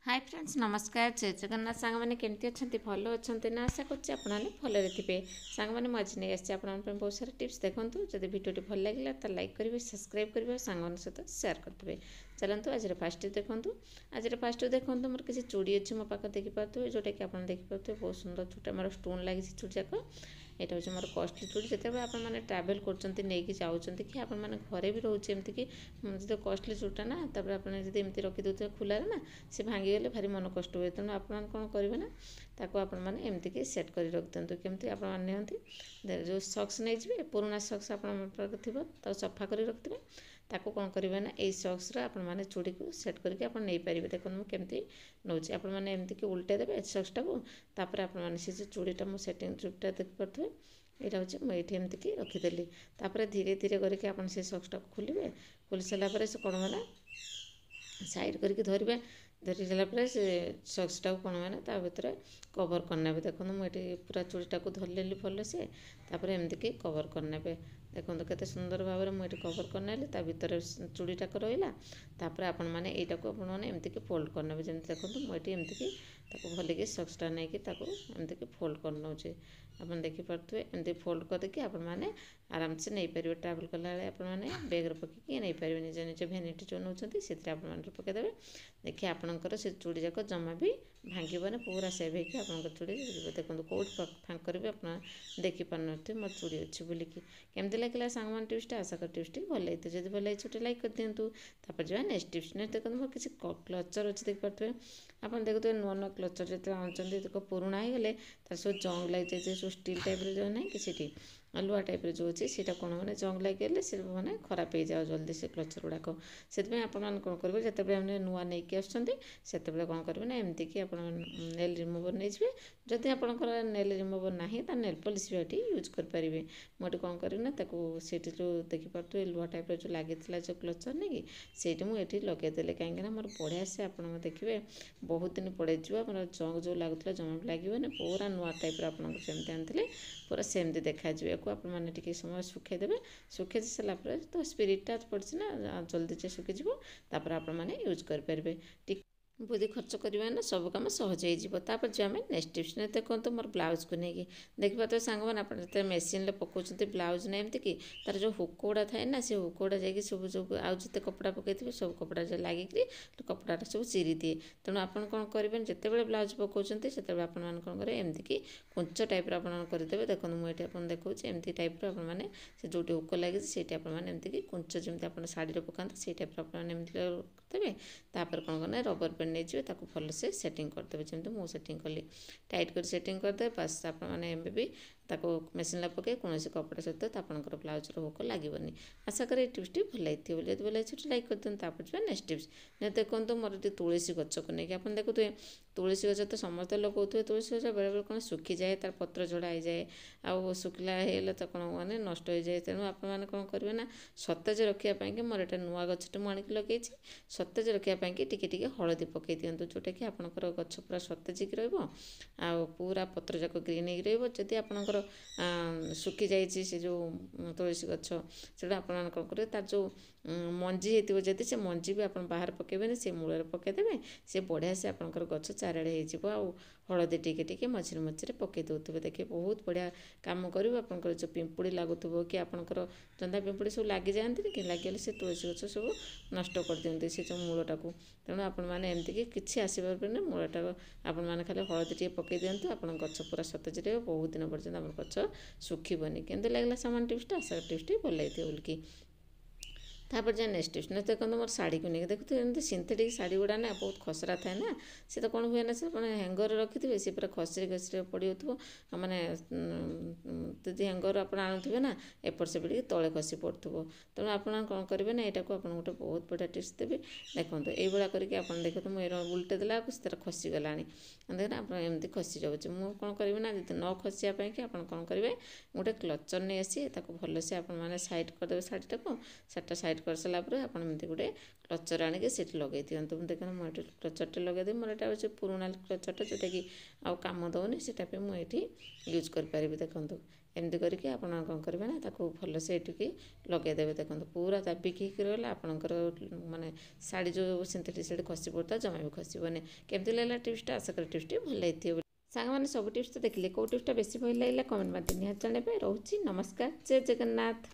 Hi friends नमस्कार जय जगन्नाथ सांग मैंने केमती अच्छा भल अच्छा ना आशा करें भलरे थे सांग मैंने मज नहीं आसी बहुत सारा टिप्स देखूँ जब भिडियो भल लगे तो लाइक करेंगे सब्सक्राइब करेंगे सांग सहित सेयार करेंगे चलते आज फास्ट देखूँ आज फास्ट देखूँ मोर किसी चूड़ी अच्छी मो पाखे देखिपे जोटा कि आप देखिपे बहुत सुंदर छोटा मोर स्टोन लगी चूड़ी जाक यहाँ हूँ मोर कस्टली चूड़ी जिते आपने ट्राभेल कर जाऊँच कि आपने घरे भी रोचे एमती कि जो कस्टली चूड़ीटा ना आपमती रखिदे खुला ना से भांगी गले भारी मन कष्ट हुए तेणु आप कौन करेंगे ना ताको आपण मैंने एमती सेट कर रख दिंतु केमती आपते जो सक्स नहीं पुराना सक्स आप सफा कर रखिथे ताको कौन करेंगे ना यही सक्स आपने चूड़ी को सेट करके नहीं पारे देखो मुझे केमती नौची आपने एमती कि उल्टे देवे सक्स टापर आपने से चूड़ीटा मो सेटिंग चूड़ीटा देखिपे यहाँ हूँ मुझे एमती कि रखीदेली धीरे धीरे करके आप सक्सटा खोलेंगे खोली सारापर से कौन ना साइड करके धरवे धरी सारापर से सक्सटा कौन मैंने भितर कवर करने देखो मुझे पूरा चूड़ीटा को धरली भल से एमती कि कवर करने देखो केते सुंदर भाव में मुझे कवर करने भर चूड़ीटाक रहा आपण मैंने यहाँ को आपने एमती कि फोल्ड करने जमी देखो मुझे एमती कि भल कि सक्सटा नहीं कि एमती कि फोल्ड कर नौचे आप देखिपे एमती फोल्ड करके आपने आराम से नहीं पारे ट्राभेल कला आपने बैग पकईकि नहीं पारे निज निज भैनिटी जो नौकरी से पकईदेवे देखिए आपणकर से चूड़ी जाक जमा भी भांगने पूरा सेव होकर आप चूड़ी देखो कौट फाँक भी आप देखिपार थे मोर चूड़ी अच्छी बोलिकी केमती लगे सांग टिप्सटा आशा कर टिप्सटी भल लगी जब भल लगी लाइक कर दिंतु जा नेक्स्ट टिप्स नेक्स्ट देखो मोर किसी क्लचर अच्छे देखिपे आप देखते नुआ नुआ क्लचर जो आनुंट देख पुराणा हो गले तार सब जंग लग जाए सब स्टील टाइप जो ना कि सीटी लुहा टाइप जो अच्छे से कौन मैंने जंग लगे से मैंने खराब हो जाओ जल्दी से क्लचर गुड़ाक से आपने कौन करेंगे जिते नुआ नहीं आसते कौन करेंगे ना एमती कि आप नेल रिमूवर नहीं जाए जदि आपंकर नेल रिमूवर ना तो नेल पॉलिश भी ये यूज करेंगे मुझे कौन करेंगे ना से जो देखिपे लुहा टाइप जो लगी जो क्लचर नहीं कि मुझे लगेदेली कहीं मोर बढ़िया से आप देखिए बहुत दिन पड़े मोर जंग जो लगुला जमा भी लगे पूरा नुआ टाइप आपमती आनी पूरा सेमती देखा आपने समय सुखेदेवे सुखे सारापर तो स्पिरिटा पड़ी ना जल्दी सुखीज आपने यूज करेंगे बुद्धि खर्च करवा ना सब कम सहज होपर जो आम नेक्स्ट टिप्स ने देखो मोर ब्लाउज को लेकिन देखिए तो सांग मैंने आप मेसीन पकाते ब्लाउज ना एमती कि तार जो हुक गुड़ा थाए ना से हुक गुड़ा जा सब जो आउ जिते कपड़ा पकई सब कपड़ा जो लगिक कपड़ाटा सब चिरी दिए तेणु आप कौन करेंगे जिते बड़े ब्लाउज पकाते से आप कौन करेंगे एमती कि कुंच टाइप करदेवे देखो मुझे आप देखा एमती टाइप मैंने से जो हुक लगी से आपमती कि कुंच जमी आप शाढ़ी पकाते से टाइप आपमती करदेवे तापर कौन करना रबर बैंड नहीं ताको भल से सेटिंग करदेवे जमी मुझे सेटिंग कली टाइट कर सेटिंग करदे बस आपने भी ताको मेसीन पकई कौन कपड़ा सहित आपंकर ब्लाउज हुक लगेनि आशा करें टिप्सटी भल लगी जब भल लगी लाइक कर दिखाँ नेक्स्ट टिप्स देखो मोर तुलसी गच को लेकिन आप देखुए तुलसी गच तो समस्ते लगुए तुलसी गच बेले बेले कौन सुखी जाए तार पत्र झड़ा हो जाए आउ सुखला हो तो कौन मैंने नष्ट हो जाए तेणु आपने कौन करेंगे ना सतेज रखापी मोर एटा नुआ गछटे मुझे लगे सतेज रखापी टी हलदी पकई दिंतु जोटा कि आपंकर गछ पूरा सतेज की पूरा पत्र जाक ग्रीन हो जदि आपंकर सुखी जाइए से जो तुलसी गछ से आप कौन करेंगे तार जो मंजी होती जदि से मंजी भी आप बाहर पकेबे से मूल पकईदेवे से बढ़िया से आपंकर गछ चारिड़े हो हलदी टी मझे मझे पकई दौथे देखिए बहुत बढ़िया कम कर आपंकर जो पिंपुड़ी लगुव कि आपंकर चंदा पिंपुड़ी सब लगी जाती कि लगे से तुलसी गछ सब नष्ट कर दिखते से जो मूलटा को तेणु आपने एमती कि आसपारे मूलटा आपने खाली हलदी टी पकई दिंतु आप गछ पूरा सतेज रही बहुत दिन पर्यटन आम गछ सुखीबनी केमती लगला सामान टिप्सटा आशा टिप्सटी भल लगी बोलिकी तापर जो नेक्स्ट टिप्स ने देखो मोर शाढ़ी को लेकिन देखते एमती सिंथेटिक शाढ़ी गुड़ा ना बहुत खसरा थाए ना सी तो कौन हुए ना से हैंगर रखिथे सी पूरा खसरी खसरी पड़ी हो मैंने यदि हैंगर आप आणुवे ना एपट सेपट तले खसी पड़ो तेणु आप कौन करेंगे ना यहाँ को आप गोटे बहुत बढ़िया टिप्स देवी देखो ये करके आप देखते मुझे उल्टे देला से खसीगला देखना आप एमती खसी जाऊँगी मुझे कौन करेंगे ना जब न खसापी कि आप कौन करेंगे गोटे क्लचर नहीं आसी भल से आपने साइड करदे शाढ़ीटा को साढ़ीटा साइड कर सारापर आपमती गोटे क्लचर आणिक से लगे दिंतु देखना मुझे क्लचरटे लगे मोर यहाँ हूँ पुराणा क्लचरटा जोटा कि आउ कम दौनी से मुझे यूज करें देखो एमती करके आप कौन करेंगे ना ताको भलसे एटिकी लगेदेवे। देखो पूरा दाबिक होगा आपंकर माने शाढ़ी जो सिंथेटिक शाढ़ी खसी पड़ता जमा भी खसबनी। केमती लगला टिप्सटा आशा करी टिप्सटी भल लगी सांग मैंने सब टिप्स तो देखिले कौ टिप्सटा बेसी भल लगे कमेंट माध्यम निहात जनइबे। रोची नमस्कार, जय जगन्नाथ।